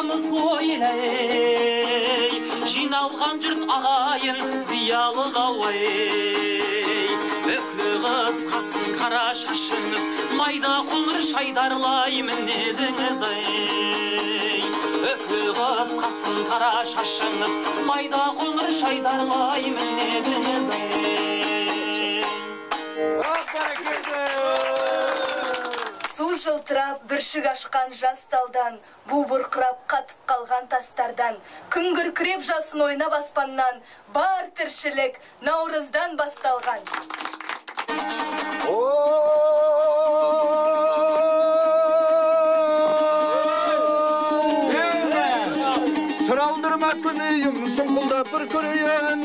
намыс ойлай, жиналған жұрт ағайын зиялы қауай. Өкілі қысқасын қара шашыңыз, майда қоңыр шайдарлай мінезіңіз ай. Өкілі қысқасын қара шашыңыз, майда қоңыр шайдарлай мінезіңіз ай. Су жылтырап бүршік ашқан жас талдан, бу бұрқырап қатып қалған тастардан, күн күркіреп жасын ойнап аспаннан, бар тіршілік наурыздан басталған. Сыралдырма күнейім, сұңқылдап бір көрейін,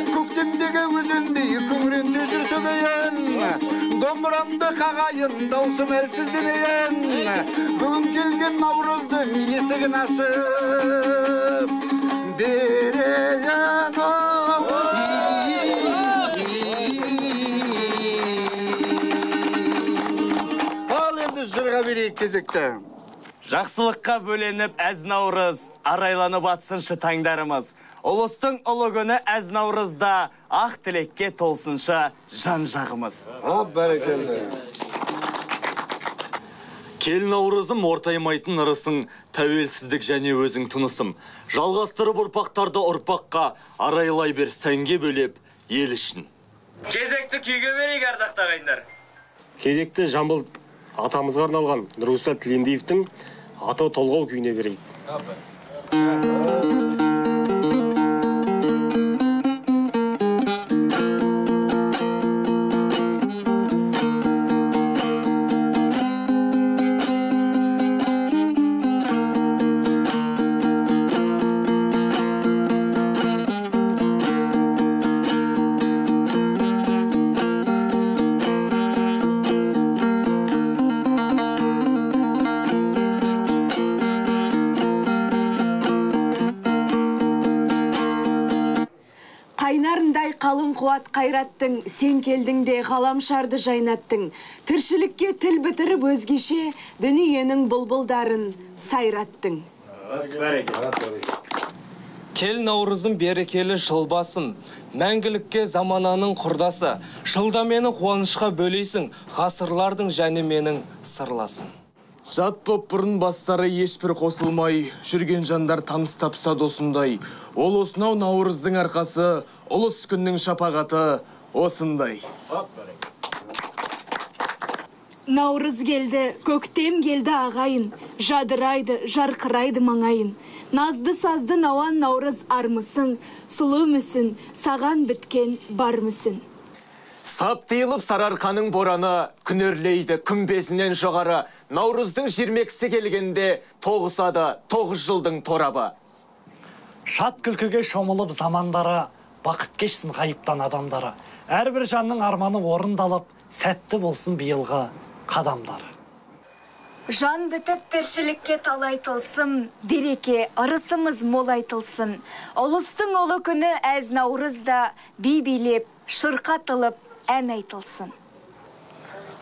көктемдегі өзендей күңіренде жүр төгейін, домбырамды қағайын, даусым әлсіз демейін, бүгін келген наурыздың есігін ашып берейін. Ал енді жырға берейік кезекті. Жақсылыққа бөленіп әз наурыз, арайланып атсыншы таңдарымыз. Ұлыстың ұлы күні әз наурызда, ақ тілекке толсыншы жан жағымыз. Бәрекелді. Кел наурызым ортаймайтын ырысың, тәуелсіздік және өзің тынысым. Жалғастырып ұрпақтарды ұрпаққа, арайлай бер сәнге бөлеп ел үшін. Кезекті күйге берейік ардақты ағайындар. Кезекті Жамбыл атамызға арналған Нұрғиса Тілендиевтің аты толғау күйіне берейік. Қайнарындай қалың қуат қайраттың, сен келдің де ғаламшарды жайнаттың. Тіршілікке тіл бітіріп өзгеше, дүниенің бұлбұлдарын сайраттың. Кел наурызым берекелі жылбасын, мәңгілікке замананың құрдасы. Жылда мені қуанышқа бөлейсің, ғасырлардың және менің сырласың. Жат боп бұрын бастары ешбір қосылмай, жүрген жандар таныс тапса досындай. Ол осынау наурыздың арқасы, ұлыс күннің шапағаты осындай. Наурыз келді, көктем келді ағайын, жадырайды, жарқырайды маңайын. Назды сазды науан наурыз армысың, сұлу мүсін, саған біткен бар мүсін. Саптиылып сарарқаның бораны, күнерлейді күмбезінен жоғары. Наурыздың 20-сі келгенде тоғысады 9 жылдың торабы. Шат күлкіге шомылып замандары, бақыт кешсін ғайыптан адамдары. Әрбір жанның арманы орындалып, сәтті болсын биылғы қадамдары. Жан бітіп тіршілікке талайтылсын, береке ырысымыз молайтылсын. Ұлыстың ұлы күні әз наурызда би билеп, шырқатылып, ән айтылсын.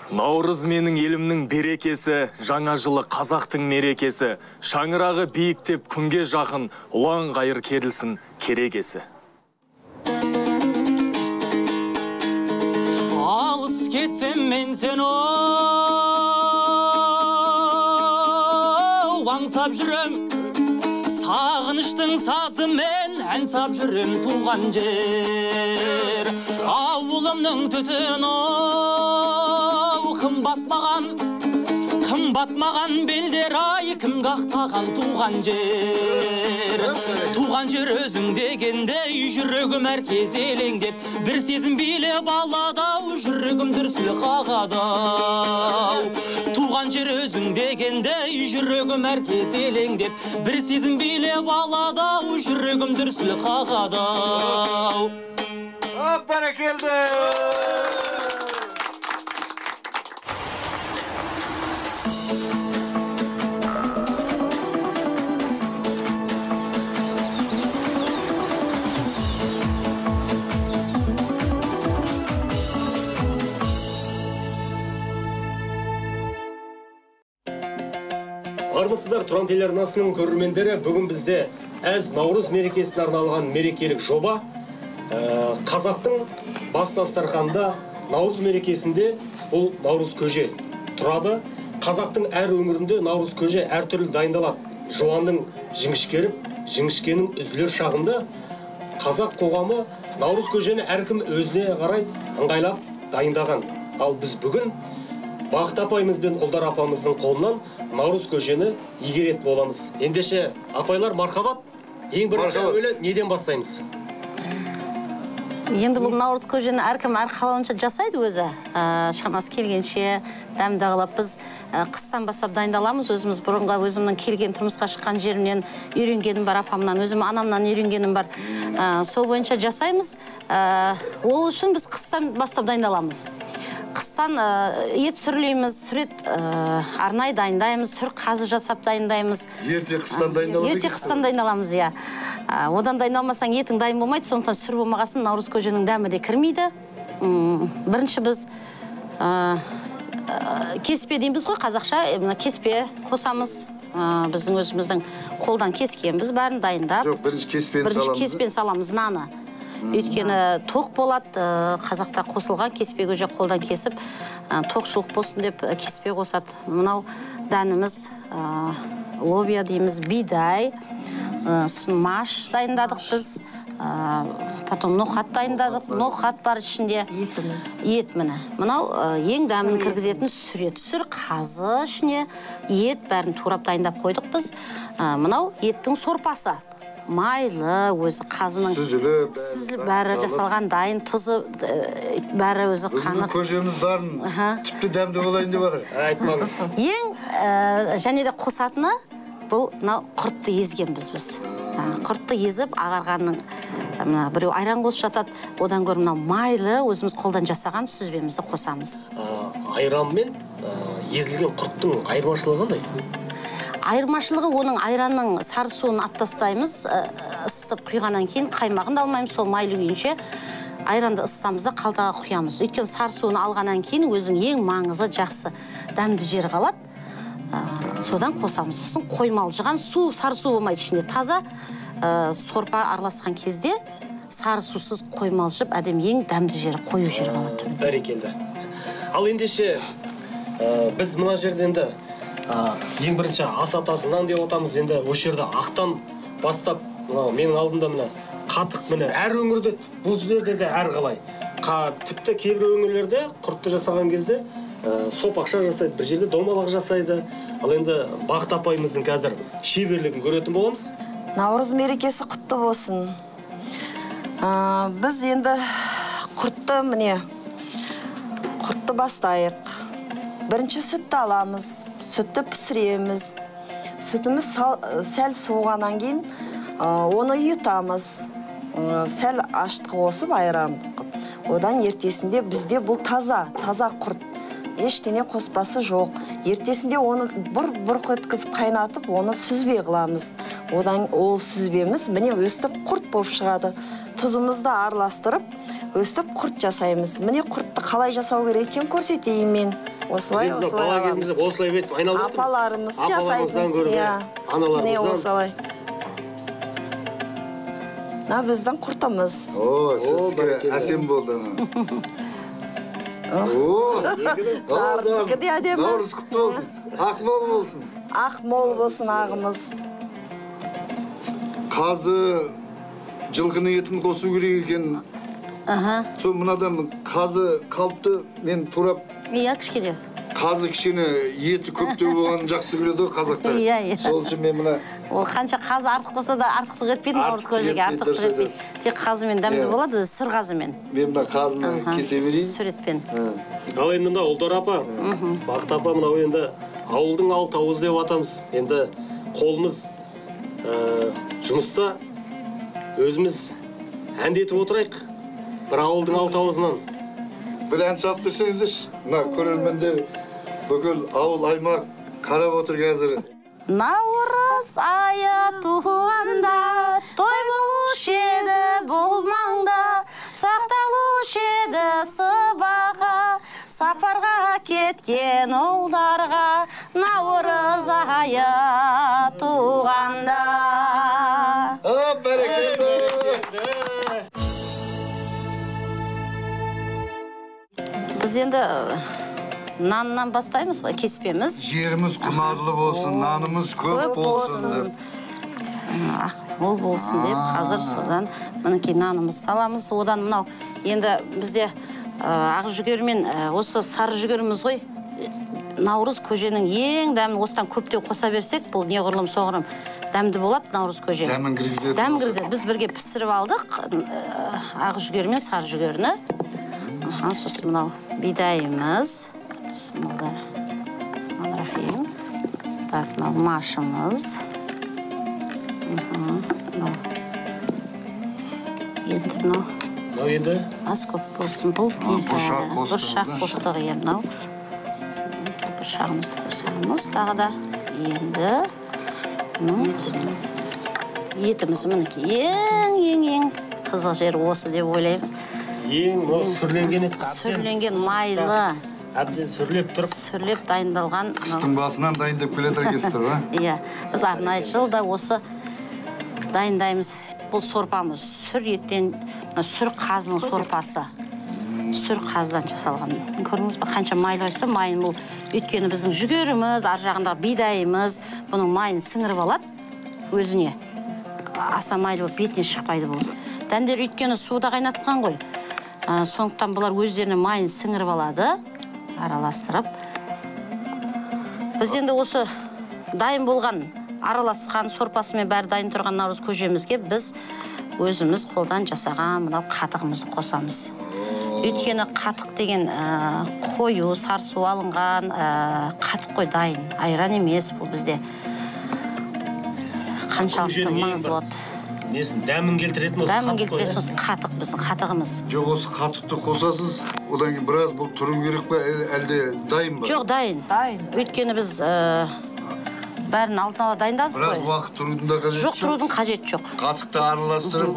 Наурыз менің елімнің берекесі, жаңа жылы қазақтың мерекесі. Шаңырағы биіктеп күнге жақын, ұлан қайыр керілсін керегесі. Алыс кетсем мен сен аңсап жүрем, сағыныштың сазымен ән сап жүрем туған жер. Ауылымның түтін қымбат маған белдер ай, кім қақтаған туған жер. Туған жер өзің дегендей, жүрегім әркез елеңдеп, бір сезім билеп аладау, жүрегім дүрсіл қағадау. Туған жер өзің дегендей, жүрегім әркез елеңдеп, бір сезім билеп аладау, жүрегім дүрсіл қағадау. Бәрекелді! Армысыздар, Тұран телеарнасының көрермендері, бүгін бізде әз Наурыз мерекесіне арналған мерекелік жоба. Қазақтың бас дастарханында Наурыз мерекесінде бұл Наурыз көже тұрады. Қазақтың әр өңірінде Наурыз көже әртүрлі дайындалады. Жуанның жіңішкеріп, жіңішкенің үзілер шағында қазақ қоғамы Наурыз көжені әркім өзіне қарай ыңғайлап дайындаған. Ал біз бүгін Бақыт апайымыз бен Ұлдар апамыздың қолынан Наурыз көжені игерет боламыз. Ендеше, апайлар, мархабат. Ең бірінші әуелі неден бастаймыз? Енді бұл Наурыз көжені әркім әр қалауынша жасайды өзі. Шамасы келгенше дәмді қылып біз қыстан бастап дайындаламыз. Өзіміз бұрынға өзімнің келген тұрмысқа шыққан жерімнен үйренгенім бар, апамнан, өзім анамнан үйренгенім бар. Сол бойынша жасаймыз. Ол үшін біз қыстан бастап дайындаламыз. Қыстан ет сүрлейміз, сүрет арнай дайындаймыз, сүр қазы жасап дайындаймыз. Ерте қыстан дайындаламыз? Ерте қыстан дайындаламыз, иә. Одан дайындалмасаң етің дайын болмайды, сондықтан сүр болмағасын Наурыз көженің дәмі де кірмейді. Бірінші біз кеспе дейміз ғой, қазақша, кеспе қосамыз. Біздің өзіміздің қолдан кескенбіз бәрін дайындап. Жоқ, бірінші кеспен саламыз, наны. Өйткені тоқ болады, қазақта қосылған кеспе көже қолдан кесіп, тоқшылық болсын деп кеспе қосады. Мынау дәніміз, лобия дейміз, бидай, маш дайындадық біз, потом ноқат дайындадық, ноқат бар ішінде. Ет міне. Мынау ең дәмін кіргізетін сүрет, сүр қазы ішіне ет бәрін турап дайындап қойдық біз. Мынау еттің сорпасы. Майлы, өзі қазының сүзіліп бәрі жасалған дайын, тұзы бәрі өзі қанық. Көжеміз барын тіпті дәмді болайын деп бар. Айтмаңыз. Ең және де қосатыны бұл құртты езгенбіз біз. Құртты езіп ағарғанның біреу айран қосып жатады, одан гөрі майлы өзіміз қолдан жасаған сүзбемізді қосамыз. Айран мен езілген құрттың айырмашылығы қандай? Айырмашылығы оның айранның сары суын аптастаймыз, ысытып құйғаннан кейін қаймағын да алмаймыз, сол майлы күйінше айранды ысытамыз да қалтаға құямыз. Өйткені сары суын алғаннан кейін өзің ең маңызы жақсы дәмді жер қалады. Содан қосамыз. Сосын қоймалжыған су, сары су болмайды ішінде. Таза сорпа араласқан кезде сары сусыз қоймалжып, әдем ең дәмді жері, қою жер қалады. Бәрекелді. Ал ендеше біз мына жерден де ең бірінші ас атасынан деп отамыз. Енді осы жерде ақтан бастап, менің алдымда мына қатық міне. Әр өңірде, бұл жерлерде де әр қалай. Тіпті кейбір өңірлерде құртты жасаған кезде сопақша жасайды, бір жерде домалақ жасайды. Ал енді Бақыт апайымыздың қазір шеберлігін көретін боламыз. Наурыз мерекесі құтты болсын. Біз енді құртты міне, құртты бастайық. Бірінші сүтті аламыз. Сүтті пісіреміз. Сүтіміз сәл суығаннан кейін оны үйітамыз. Сәл аштық осып айран. Одан ертесінде бізде бұл таза құрт. Ештеңе қоспасы жоқ. Ертесінде оны бұрқ еткізіп қайнатып, оны сүзбе қыламыз. Одан ол сүзбеміз міне өстіп құрт болып шығады. Тұзымызды араластырып, өстіп құрт жасаймыз. Міне құртты қалай жасау керек екен көрсетейін мен. Осылай аламыз. Осылай бетіп айналып отырмыз. Апаларымыз жасайды. Аналарымыздан. Міне осылай. Біздің құртымыз. Сізге әсем болды. Бардығы де әдемі. Наурыз құтты болсын. Ақ мол болсын. Ақ мол болсын ағымыз. Қазы жылқының етін қосу керек екен. Сол мынадан қазы қалыпты мен турап. Иә, кішкене. Қазы кішкене еті көптеу болғанын жақсы көреді қазақтар. Иә. Сол үшін мен мына... Ол қанша қазы артық болса да артықтық етпейді, Наурыз көжеге артықтық етпейді. Тек қазымен дәмді болады, өзі сүр қазымен. Мен мына қазыны кесе берейін. Сүретпен. Ал енді мына Ұлдар апа, Бақыт апа, мынау енді ауылдың алты ауыз деп атамыз. Енді қолымыз жұмыста өзіміз әндетіп отырайық. Бір ауылдың алты ауызынан. Бір ән салып тұрсаңыздаршы. Мына көрермендер бүкіл ауыл аймақ қарап отыр қазір. Наурыз айы туғанда, той болушы еді бұл маңда, сақталушы еді сыбаға, сапарға кеткен ұлдарға наурыз айы туғанда. Бәрекелді. Біз енді наннан бастаймыз, кеспеміз. Жеріміз құнарлы болсын, нанымыз көп болсын. Мол болсын деп, қазір содан мінекей нанымыз саламыз. Одан мынау енді бізде ақ жүгермен осы сары жүгеріміз ғой. Наурыз көженің ең дәмін осыдан көптеу қоса берсек, бұл неғұрлым соғырым дәмді болады наурыз көже. Дәмін кіргізеді. Дәмін кіргізеді. Біз бірге пісіріп алдық ақ жүгері мен сары жүгеріні. Сосын мынау бидайымыз. Bismillahirrahmanirrahim. Так, мынау машымыз. Енді мынау. Мынау енді? Аз көп болсын бұл. Бұршақ қостығы ем мынау. Бұршағымызды қосамыз тағы да. Енді етіміз мінекей ең қызық жері осы деп ойлаймыз. Ең сүрленген ет. Сүрленген майлы. Әбден сүрлеп тұрып. Сүрлеп дайындалған. Қыстың басынан дайындап келеді екенсіздер, ба? Иә, біз арнайы жылда осы дайындаймыз. Бұл сорпамыз сүр еттен, сүр қазының сорпасы. Сүр қаздан жасалған. Көрдіңіз бе, қанша майлы ойса, майын бұл өйткені біздің жүгеріміз, ар жағындағы бидайымыз, бұның майын сіңіріп алады өзіне. Аса майлы бетіне шықпайды бұл. Дәндер өйткені суда қайнатқан ғой. Сондықтан бұлар өздеріне майын сіңіріп алады, араластырып. Біз енді осы дайын болған, араласқан сорпасымен бәрі дайын тұрған наурыз көжемізге біз өзіміз қолдан жасаған мынау қатығымызды қосамыз. Өйткені қатық деген қою, сарсу алынған қатық қой дайын. Айран емес бұл бізде. Қаншалықты маңызды болады. Несін, дәмін келтіретін осы қатық қой? Дәмін келтіретін осы қатық біздің қатығымыз. Жоқ, осы қатықты қосасыз, одан кейін біраз бұл тұру керек па, әлде дайын ба? Жоқ, дайын. Өйткені біз бәрін алтын ала дайындадық қой. Біраз уақыт тұрудың да қажет жоқ? Жоқ, тұрудың қажет жоқ. Қатықты араластырып,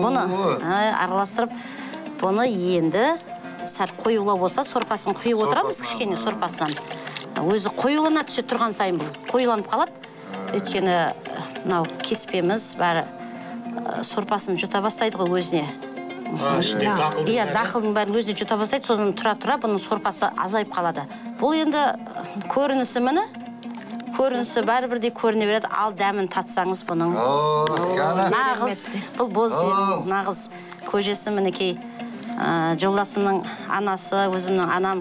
бұны араластырып, бұны енді сәл қоюлау болса, сорпасын құйып отырамыз кішкене сорпасынан. Өзі қоюлана түсе тұрған сайын бұл қоюланып қалады. Өйткені мынау кеспеміз бәрі сорпасын жұта бастайды ғой өзіне. Иә, дақылдың бәрін өзіне жұта бастайды, сосын тұра-тұра бұның сорпасы азайып қалады. Бұл енді көрінісі міні, көрінісі бәрі бірдей көріне береді, ал дәмін татсаңыз бұның. Нағыз, бұл боз нағыз көжесі мінекей. Жолдасымның анасы, өзімнің анам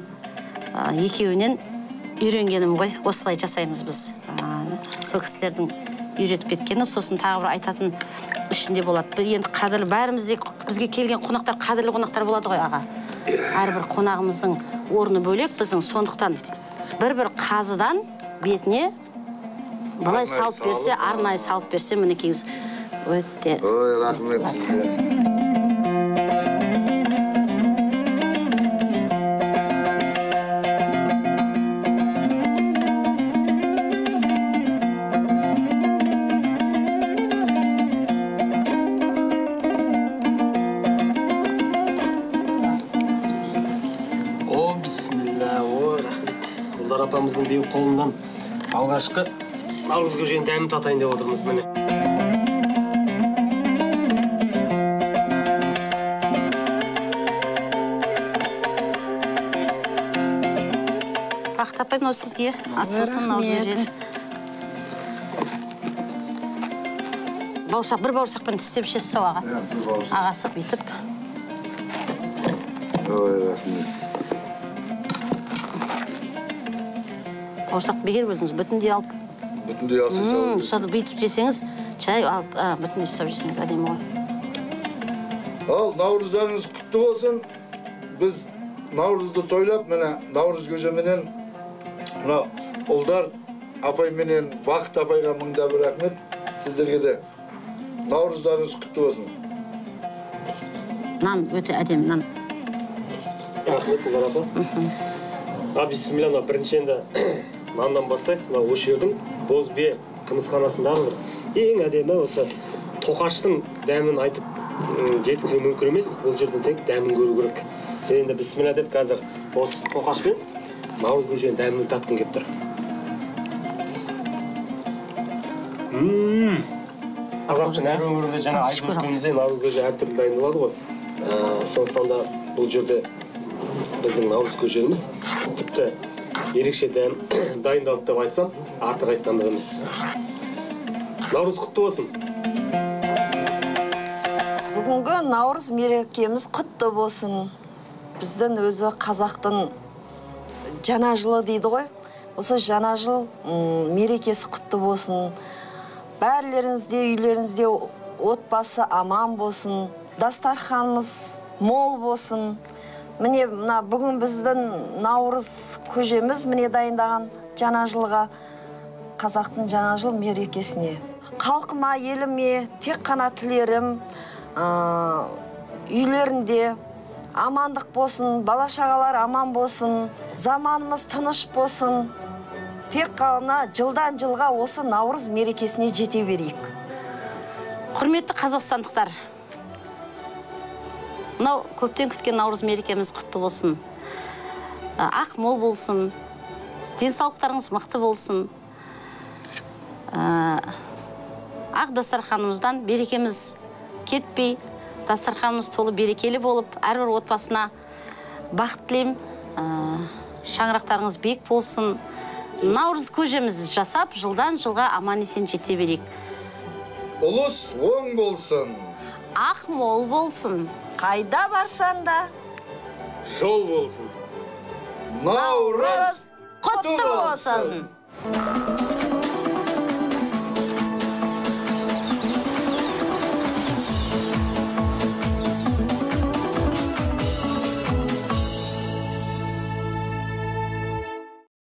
екеуінен үйренгенім ғой, осылай жасаймыз біз. Сол кісілердің үйретіп кеткені, сосын тағы бір айтатын ішінде болады. Енді қадірлі бізге келген қонақтар қадірлі қонақтар болады ғой аға. Әрбір қонағымыздың орны бөлек біздің, сондықтан бір-бір қазыдан бетіне бұлай салып берсе, арнайы салып берсе, мінекейіз өтте. Ой, рахмет сізге. Апамыздың биыл қолынан алғашқы наурыз көженің дәмін татайын деп отырмыз міне. Бақыт апай, мынау сізге ас болсын наурыз көжені. Бауырсақ, бір бауырсақпен тістеп ішесіз сау аға. Ағасы бүйтіп. Ой, рахмет. Бауырсақ бекер бөлдіңіз, бүтіндей алып. Бүтіндей алсын салып. Соны бүйтіп жесеңіз, чай алып, бүтіндей ұстап жесеңіз, әдемі ғой. Ал, наурыздарыңыз құтты болсын. Біз наурызды тойлап, міне, наурыз көжеменен, мына ұлдар апай менен Бақыт апайға мыңда бір рахмет. Сіздерге де наурыздарыңыз құтты болсын. Нан өте әдемі, нан. Рахмет, ұлдар апа. Бисмилла, бірінші енді наннан бастайық. Осы жердің Бозбе қымызханасындағы ең әдемі осы тоқаштың дәмін айтып жеткізу мүмкін емес. Бұл жерден тек дәмін көру керек. Енді бисмилла деп қазір осы тоқашпен наурыз көженің дәмін татқым келіп тұр. Қазақтың әр өңірінде жаңа айтып өткеніміздей наурыз көже әртүрлі дайындалады ғой. Сондықтан да бұл жерде біздің наурыз көжеміз тіпті ерекше дайындалды деп айтсам, артық айтқандық емес. Наурыз құтты болсын. Бүгінгі наурыз мерекеміз құтты болсын. Біздің өзі қазақтың жаңа жылы дейді ғой. Осы жаңа жыл мерекесі құтты болсын. Бәрлеріңізде, үйлеріңізде отбасы аман болсын. Дастарханымыз мол болсын. Міне, бүгін біздің наурыз көжеміз міне дайындаған жаңа жылға, қазақтың жаңа жыл мерекесіне. Халқыма, еліме тек қана тілерім, үйлерінде амандық болсын, бала-шағалар аман болсын, заманымыз тыныш болсын. Тек қана жылдан жылға осы наурыз мерекесіне жете берейік. Құрметті қазақстандықтар, мынау көптен күткен наурыз мерекеміз құтты болсын. Ақ мол болсын, денсаулықтарыңыз мықты болсын. Ақ дастарханымыздан берекеміз кетпей, дастарханымыз толы берекелі болып, әрбір отбасына бақыт тілеймін. Шаңырақтарыңыз биік болсын. Наурыз көжемізді жасап, жылдан жылға аман есен жете берейік. Ұлыс оң болсын. Ақ мол болсын. Қайда барсан да жол болсын. Наурыз құтты болсын.